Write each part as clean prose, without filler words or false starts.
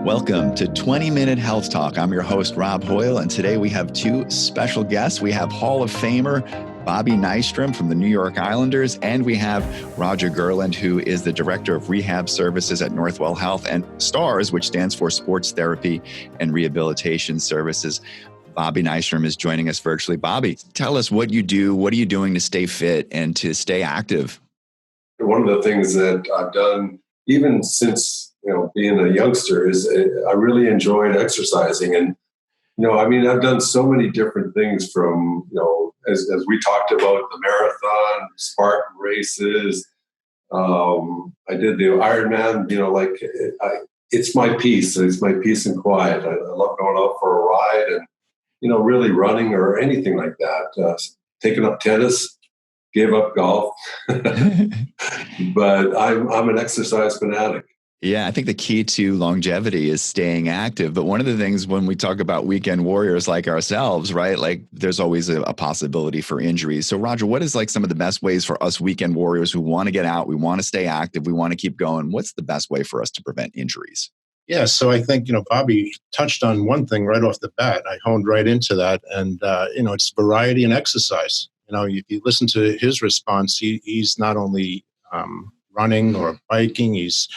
Welcome to 20-Minute Health Talk. I'm your host, Rob Hoyle, and today we have two special guests. We have Hall of Famer Bobby Nystrom from the New York Islanders, and we have Roger Gerland, who is the Director of Rehab Services at Northwell Health, and STARS, which stands for Sports Therapy and Rehabilitation Services. Bobby Nystrom is joining us virtually. Bobby, tell us what you do. What are you doing to stay fit and to stay active? One of the things that I've done, even since being a youngster, is I really enjoyed exercising. And, I've done so many different things from, as we talked about, the marathon, Spartan races. I did the Ironman, it's my peace. It's my peace and quiet. I love going out for a ride and, really running or anything like that. Taking up tennis, gave up golf, but I'm an exercise fanatic. Yeah, I think the key to longevity is staying active. But one of the things when we talk about weekend warriors like ourselves, right, like there's always a possibility for injuries. So Roger, what is like some of the best ways for us weekend warriors who want to get out, we want to stay active, we want to keep going? What's the best way for us to prevent injuries? Yeah, so I think, Bobby touched on one thing right off the bat. I honed right into that. And, it's variety and exercise. If you listen to his response, he's not only running or biking, he's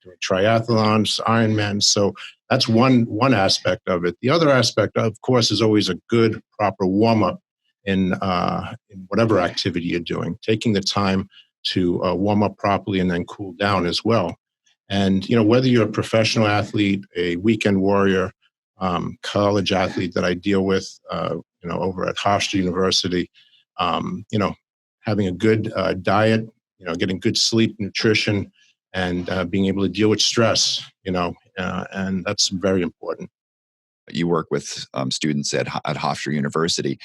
doing triathlons, Ironman. So that's one aspect of it. The other aspect, of course, is always a good, proper warm-up in whatever activity you're doing, taking the time to warm up properly and then cool down as well. And, whether you're a professional athlete, a weekend warrior, college athlete that I deal with, over at Hofstra University, having a good diet, getting good sleep, nutrition, and being able to deal with stress, and that's very important. You work with students at Hofstra University.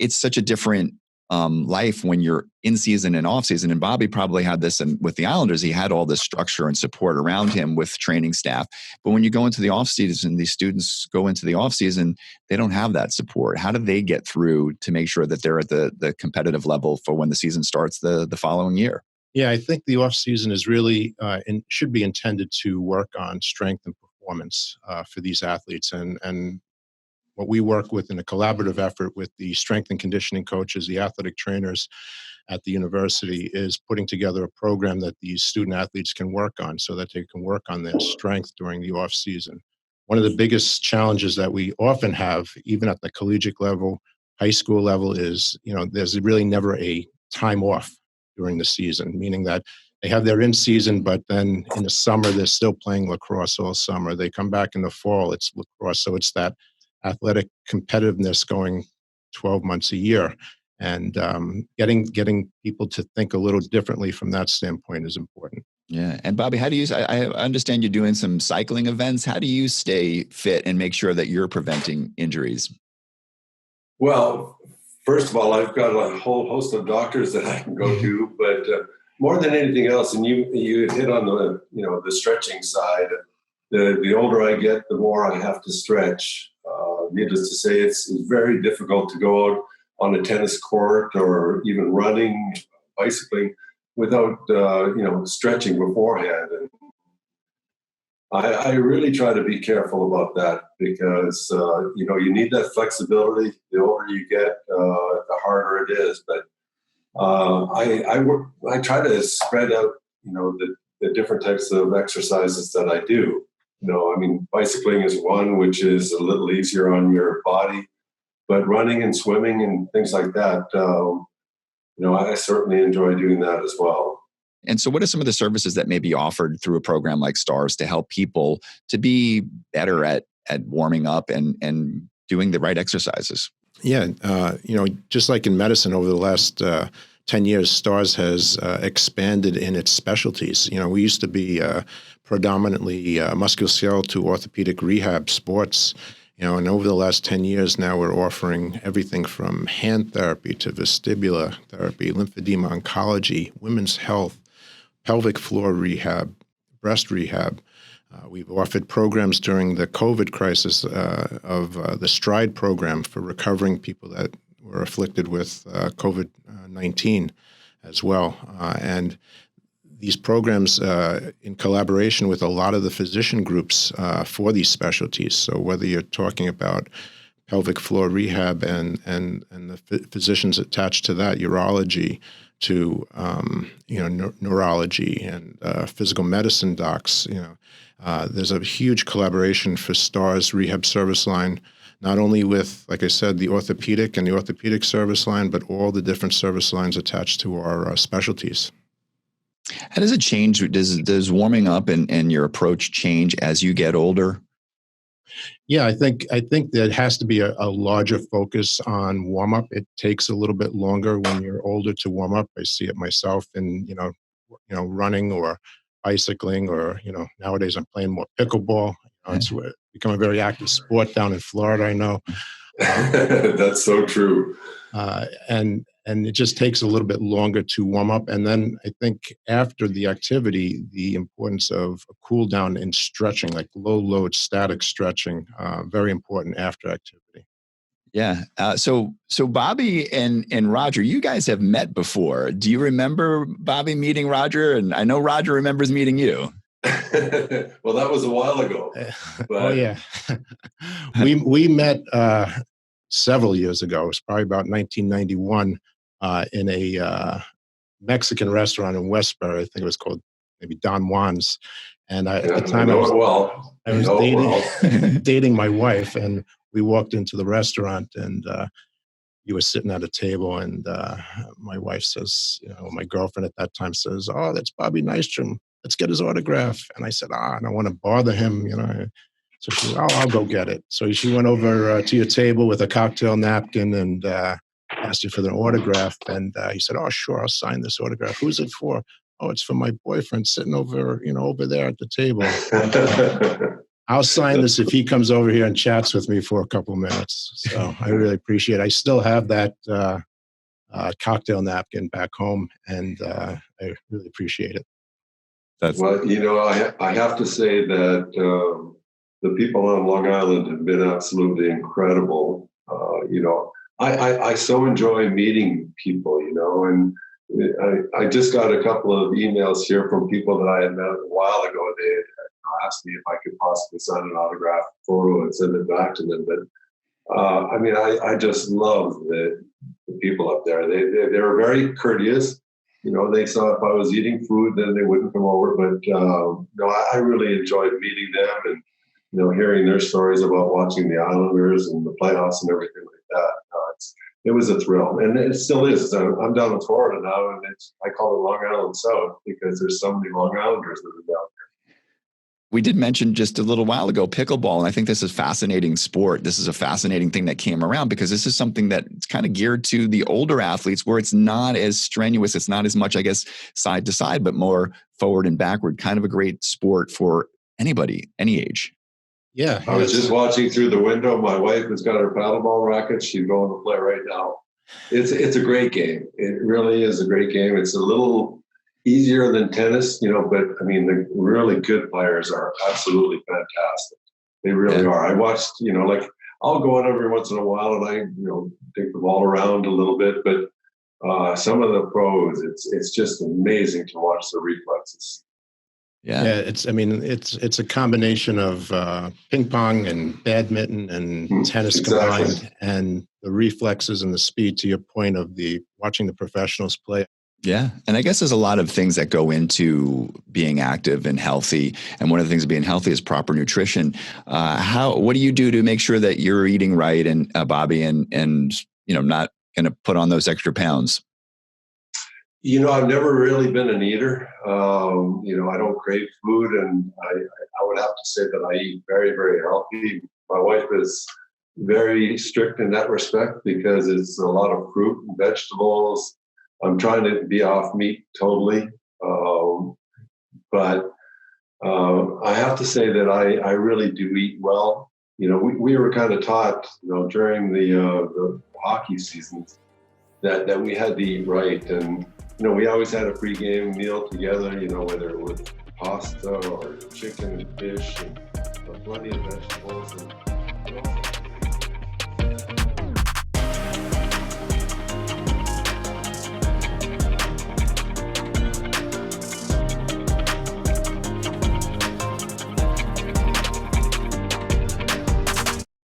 It's such a different life when you're in season and off season. And Bobby probably had this, and with the Islanders, he had all this structure and support around him with training staff. But when you go into the off season, these students go into the off season, they don't have that support. How do they get through to make sure that they're at the competitive level for when the season starts the following year? Yeah, I think the off season is really and should be intended to work on strength and performance for these athletes. And what we work with in a collaborative effort with the strength and conditioning coaches, the athletic trainers at the university, is putting together a program that these student athletes can work on so that they can work on their strength during the off season. One of the biggest challenges that we often have, even at the collegiate level, high school level, is, there's really never a time off during the season, meaning that they have their in-season, but then in the summer, they're still playing lacrosse all summer. They come back in the fall, it's lacrosse. So it's that athletic competitiveness going 12 months a year. And getting people to think a little differently from that standpoint is important. Yeah. And Bobby, how do you, I understand you're doing some cycling events. How do you stay fit and make sure that you're preventing injuries? Well, first of all, I've got a whole host of doctors that I can go to, but more than anything else, and you hit on the stretching side. The older I get, the more I have to stretch. Needless to say, it's very difficult to go out on a tennis court or even running, bicycling without stretching beforehand. And I really try to be careful about that because you need that flexibility. The older you get, the harder it is. But I try to spread out the different types of exercises that I do. Bicycling is one, which is a little easier on your body, but running and swimming and things like that, I certainly enjoy doing that as well. And so what are some of the services that may be offered through a program like STARS to help people to be better at warming up and doing the right exercises? Yeah, just like in medicine over the last 10 years, STARS has expanded in its specialties. We used to be predominantly musculoskeletal orthopedic rehab sports, and over the last 10 years now we're offering everything from hand therapy to vestibular therapy, lymphedema oncology, women's health, pelvic floor rehab, breast rehab. We've offered programs during the COVID crisis of the STRIDE program for recovering people that were afflicted with COVID-19 as well. And these programs in collaboration with a lot of the physician groups for these specialties. So whether you're talking about pelvic floor rehab and the physicians attached to that, urology, to neurology and physical medicine docs, there's a huge collaboration for STAR's rehab service line, not only with, like I said, the orthopedic and the orthopedic service line, but all the different service lines attached to our specialties. How does it change? Does warming up and your approach change as you get older? Yeah, I think there has to be a larger focus on warm up. It takes a little bit longer when you're older to warm up. I see it myself in running or bicycling, or nowadays I'm playing more pickleball. It's become a very active sport down in Florida, I know. That's so true. And it just takes a little bit longer to warm up. And then I think after the activity, the importance of a cool down and stretching, like low load static stretching, very important after activity. Yeah. So Bobby and Roger, you guys have met before. Do you remember Bobby meeting Roger? And I know Roger remembers meeting you. Well, that was a while ago. But... Oh yeah, we met several years ago. It was probably about 1991 in a Mexican restaurant in Westbury. I think it was called maybe Don Juan's. And at the time I was dating my wife, and we walked into the restaurant, and he was sitting at a table, and my wife says, my girlfriend at that time says, "Oh, that's Bobby Nystrom. Let's get his autograph." And I said, I don't want to bother him, So she said, I'll go get it. So she went over to your table with a cocktail napkin and asked you for the autograph. And he said, "Oh, sure, I'll sign this autograph." "Who's it for?" "Oh, it's for my boyfriend sitting over there at the table. I'll sign this if he comes over here and chats with me for a couple of minutes." So I really appreciate it. I still have that cocktail napkin back home, and I really appreciate it. Well, I have to say that the people on Long Island have been absolutely incredible. I so enjoy meeting people, and I just got a couple of emails here from people that I had met a while ago. They had asked me if I could possibly sign an autograph photo and send it back to them. But I just love the people up there. They were very courteous. They saw if I was eating food, then they wouldn't come over. But I really enjoyed meeting them and hearing their stories about watching the Islanders and the playoffs and everything like that. It was a thrill, and it still is. I'm down in Florida now, and I call it Long Island South because there's so many Long Islanders that are down there. We did mention just a little while ago pickleball, and I think this is a fascinating sport. This is a fascinating thing that came around because this is something that's kind of geared to the older athletes, where it's not as strenuous. It's not as much, I guess, side to side, but more forward and backward. Kind of a great sport for anybody, any age. Yeah. I was just watching through the window. My wife has got her paddleball racket. She's going to play right now. It's a great game. It really is a great game. It's a little easier than tennis, but I mean, the really good players are absolutely fantastic. They really are. I watched, I'll go on every once in a while and I, take the ball around a little bit, but some of the pros, it's just amazing to watch the reflexes. Yeah, it's a combination of ping pong and badminton and tennis combined, and the reflexes and the speed, to your point of watching the professionals play. Yeah. And I guess there's a lot of things that go into being active and healthy. And one of the things of being healthy is proper nutrition. What do you do to make sure that you're eating right, and Bobby, and not going to put on those extra pounds? I've never really been an eater. I don't crave food, and I would have to say that I eat very, very healthy. My wife is very strict in that respect because it's a lot of fruit and vegetables. I'm trying to be off meat totally. But I have to say that I really do eat well. We were kind of taught, during the hockey seasons that we had to eat right. And, we always had a pregame meal together, whether it was pasta or chicken and fish and plenty of vegetables. And,